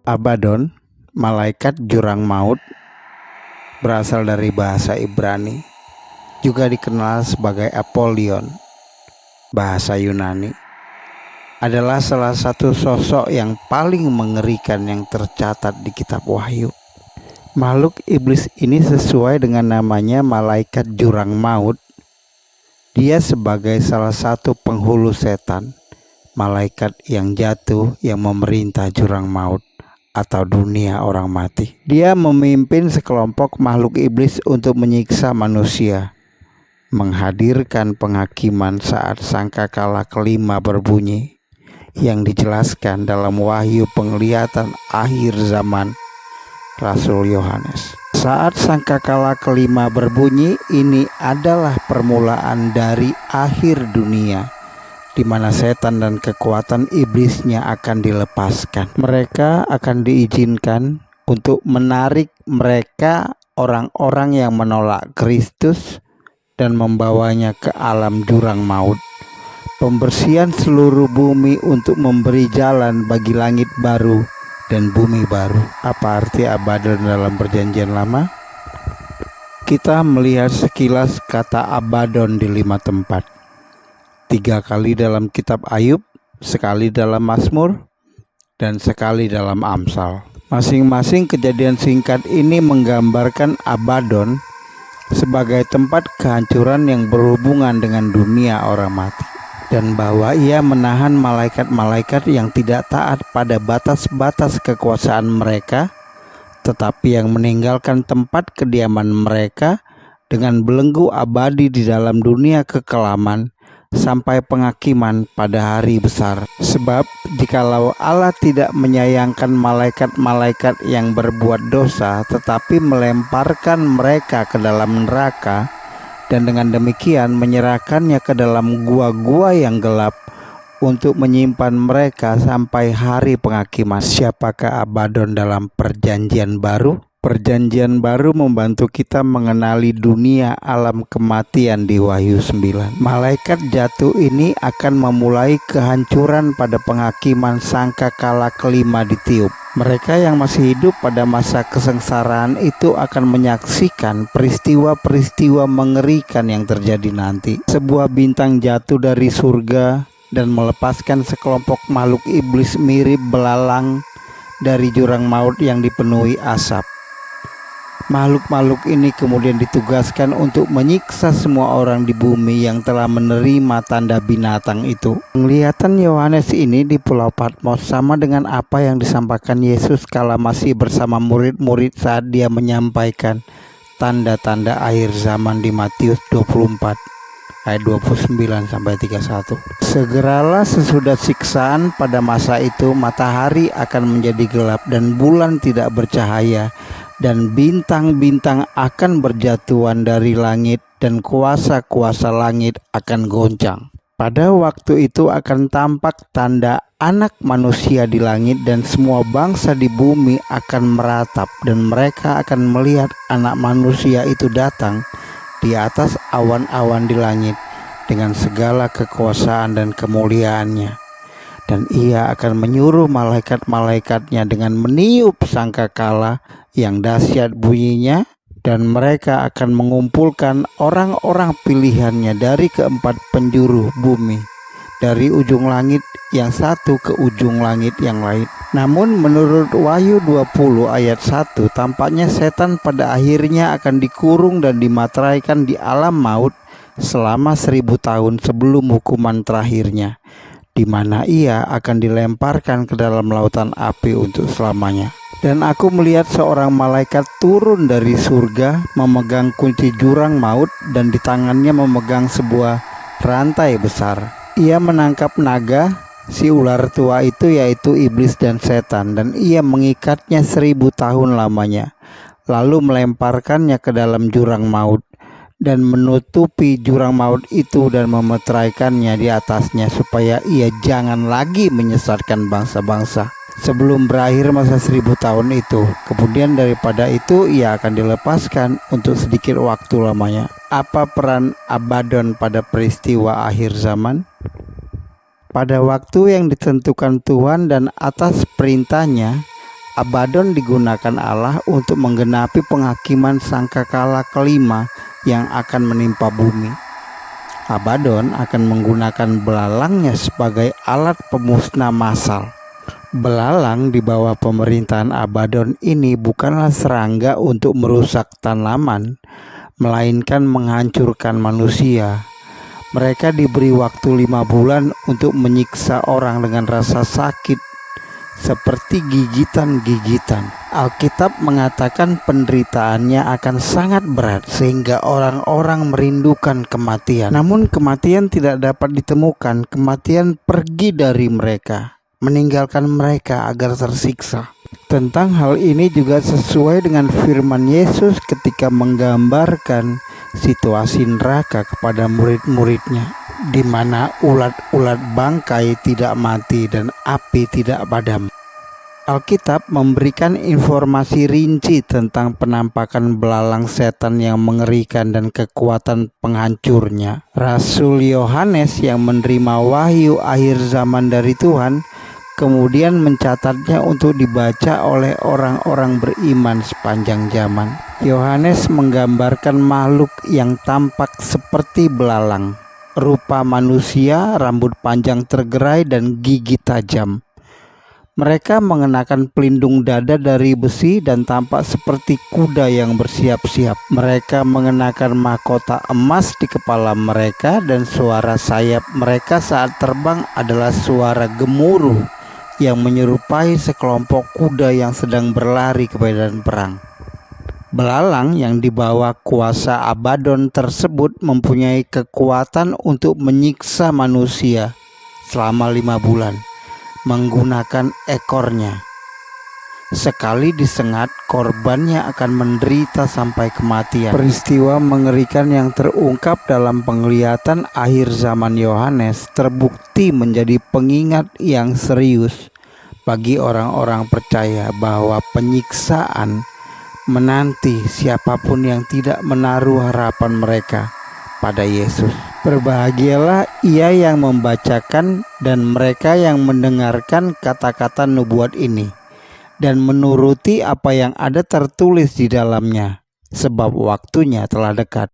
Abaddon, malaikat jurang maut, berasal dari bahasa Ibrani, juga dikenal sebagai Apollyon, bahasa Yunani, adalah salah satu sosok yang paling mengerikan yang tercatat di kitab Wahyu. Makhluk iblis ini sesuai dengan namanya malaikat jurang maut. Dia sebagai salah satu penghulu setan, malaikat yang jatuh yang memerintah jurang maut atau dunia orang mati. Dia memimpin sekelompok makhluk iblis untuk menyiksa manusia, menghadirkan penghakiman saat sangkakala kelima berbunyi, yang dijelaskan dalam Wahyu Penglihatan Akhir Zaman Rasul Yohanes. Saat sangkakala kelima berbunyi, ini adalah permulaan dari akhir dunia, di mana setan dan kekuatan iblisnya akan dilepaskan. Mereka akan diizinkan untuk menarik mereka orang-orang yang menolak Kristus dan membawanya ke alam jurang maut. Pembersihan seluruh bumi untuk memberi jalan bagi langit baru dan bumi baru. Apa arti Abaddon dalam Perjanjian Lama? Kita melihat sekilas kata Abaddon di 5 tempat. 3 kali dalam kitab Ayub, sekali dalam Mazmur, dan sekali dalam Amsal. Masing-masing kejadian singkat ini menggambarkan Abaddon sebagai tempat kehancuran yang berhubungan dengan dunia orang mati, dan bahwa ia menahan malaikat-malaikat yang tidak taat pada batas-batas kekuasaan mereka, tetapi yang meninggalkan tempat kediaman mereka dengan belenggu abadi di dalam dunia kekelaman sampai penghakiman pada hari besar. Sebab jikalau Allah tidak menyayangkan malaikat-malaikat yang berbuat dosa, tetapi melemparkan mereka ke dalam neraka, dan dengan demikian menyerahkannya ke dalam gua-gua yang gelap untuk menyimpan mereka sampai hari penghakiman. Siapakah Abaddon dalam Perjanjian Baru? Perjanjian Baru membantu kita mengenali dunia alam kematian di Wahyu 9. Malaikat jatuh ini akan memulai kehancuran pada penghakiman sangkakala kelima ditiup. Mereka yang masih hidup pada masa kesengsaraan itu akan menyaksikan peristiwa-peristiwa mengerikan yang terjadi nanti. Sebuah bintang jatuh dari surga dan melepaskan sekelompok makhluk iblis mirip belalang dari jurang maut yang dipenuhi asap. Makhluk-makhluk ini kemudian ditugaskan untuk menyiksa semua orang di bumi yang telah menerima tanda binatang itu. Penglihatan Yohanes ini di Pulau Patmos sama dengan apa yang disampaikan Yesus kala masih bersama murid-murid saat dia menyampaikan tanda-tanda akhir zaman di Matius 24 ayat 29-31. Segeralah sesudah siksaan pada masa itu, matahari akan menjadi gelap dan bulan tidak bercahaya, dan bintang-bintang akan berjatuhan dari langit, dan kuasa-kuasa langit akan goncang. Pada waktu itu akan tampak tanda Anak Manusia di langit, dan semua bangsa di bumi akan meratap, dan mereka akan melihat Anak Manusia itu datang di atas awan-awan di langit dengan segala kekuasaan dan kemuliaannya. Dan ia akan menyuruh malaikat-malaikatnya dengan meniup sangkakala yang dahsyat bunyinya, dan mereka akan mengumpulkan orang-orang pilihannya dari keempat penjuru bumi, dari ujung langit yang satu ke ujung langit yang lain. Namun menurut Wahyu 20 ayat 1, tampaknya setan pada akhirnya akan dikurung dan dimateraikan di alam maut selama 1000 tahun sebelum hukuman terakhirnya, di mana ia akan dilemparkan ke dalam lautan api untuk selamanya. Dan aku melihat seorang malaikat turun dari surga memegang kunci jurang maut, dan di tangannya memegang sebuah rantai besar. Ia menangkap naga, si ular tua itu, yaitu iblis dan setan, dan ia mengikatnya 1000 tahun lamanya, lalu melemparkannya ke dalam jurang maut, dan menutupi jurang maut itu dan memeteraikannya di atasnya, supaya ia jangan lagi menyesatkan bangsa-bangsa sebelum berakhir masa 1000 tahun itu. Kemudian daripada itu ia akan dilepaskan untuk sedikit waktu lamanya. Apa peran Abaddon pada peristiwa akhir zaman? Pada waktu yang ditentukan Tuhan dan atas perintahnya, Abaddon digunakan Allah untuk menggenapi penghakiman sangkakala kelima yang akan menimpa bumi. Abaddon akan menggunakan belalangnya sebagai alat pemusnah massal. Belalang di bawah pemerintahan Abaddon ini bukanlah serangga untuk merusak tanaman, melainkan menghancurkan manusia. Mereka diberi waktu 5 bulan untuk menyiksa orang dengan rasa sakit seperti gigitan-gigitan. Alkitab mengatakan penderitaannya akan sangat berat sehingga orang-orang merindukan kematian. Namun kematian tidak dapat ditemukan. Kematian pergi dari mereka, meninggalkan mereka agar tersiksa. Tentang hal ini juga sesuai dengan firman Yesus ketika menggambarkan situasi neraka kepada murid-muridnya, di mana ulat-ulat bangkai tidak mati dan api tidak padam. Alkitab memberikan informasi rinci tentang penampakan belalang setan yang mengerikan dan kekuatan penghancurnya. Rasul Yohanes yang menerima wahyu akhir zaman dari Tuhan kemudian mencatatnya untuk dibaca oleh orang-orang beriman sepanjang zaman. Yohanes menggambarkan makhluk yang tampak seperti belalang, rupa manusia, rambut panjang tergerai dan gigi tajam. Mereka mengenakan pelindung dada dari besi dan tampak seperti kuda yang bersiap-siap. Mereka mengenakan mahkota emas di kepala mereka dan suara sayap mereka saat terbang adalah suara gemuruh yang menyerupai sekelompok kuda yang sedang berlari ke medan perang. Belalang yang dibawa kuasa Abaddon tersebut mempunyai kekuatan untuk menyiksa manusia selama 5 bulan menggunakan ekornya. Sekali disengat, korbannya akan menderita sampai kematian. Peristiwa mengerikan yang terungkap dalam penglihatan akhir zaman Yohanes terbukti menjadi pengingat yang serius bagi orang-orang percaya bahwa penyiksaan menanti siapapun yang tidak menaruh harapan mereka pada Yesus. Berbahagialah ia yang membacakan dan mereka yang mendengarkan kata-kata nubuat ini dan menuruti apa yang ada tertulis di dalamnya, sebab waktunya telah dekat.